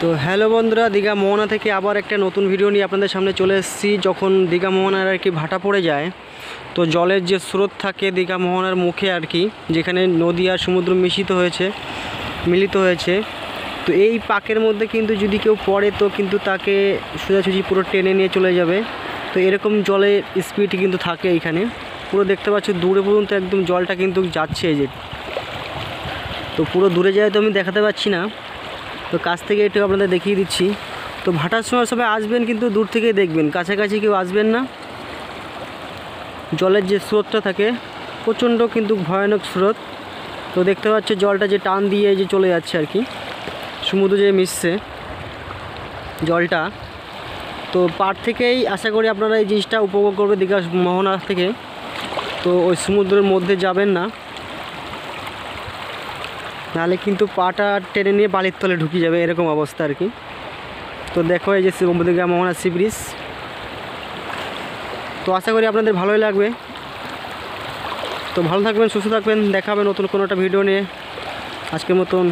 তো হ্যালো বন্ধুরা, দীঘা মোহনা থেকে আবার একটা নতুন ভিডিও নিয়ে আপনাদের সামনে চলে এসেছি। যখন দীঘা মোহনার আর কি ভাটা পড়ে যায়, তো জলের যে স্রোত থাকে দীঘা মোহনার মুখে আর কি, যেখানে নদী আর সমুদ্র মিলিত হয়েছে, তো এই পাকের মধ্যে কিন্তু যদি কেউ পড়ে তো কিন্তু তাকে সোজাসুজি পুরো টেনে নিয়ে চলে যাবে। তো এরকম জলের স্পিড কিন্তু থাকে এইখানে, পুরো দেখতে পাচ্ছ দূরে পর্যন্ত একদম জলটা কিন্তু যাচ্ছে। এই যে তো পুরো দূরে যায় তো আমি দেখাতে পাচ্ছি না, তো কাছ থেকে একটু আপনাদের দেখিয়ে দিচ্ছি। তো ভাটার সময় সবাই আসবেন, কিন্তু দূর থেকেই দেখবেন, কাছাকাছি কেউ আসবেন না। জলের যে স্রোতটা থাকে প্রচণ্ড কিন্তু ভয়ানক স্রোত। তো দেখতে পাচ্ছ জলটা যে টান দিয়ে যে চলে যাচ্ছে আর কি, সমুদ্র যে মিশছে জলটা। তো পার থেকেই আশা করি আপনারা এই জিনিসটা উপভোগ করবে দীঘা মোহনা থেকে। তো ওই সমুদ্রের মধ্যে যাবেন না, নাহলে কিন্তু পাটা টেনে নিয়ে বালির তলে ঢুকে যাবে, এরকম অবস্থা আর কি। তো দেখো এই যে দীঘা মোহনা সি ব্রিজ। তো আশা করি আপনাদের ভালোই লাগবে। তো ভালো থাকবেন, সুস্থ থাকবেন, দেখা হবে নতুন কোনো একটা ভিডিও নিয়ে। আজকের মতন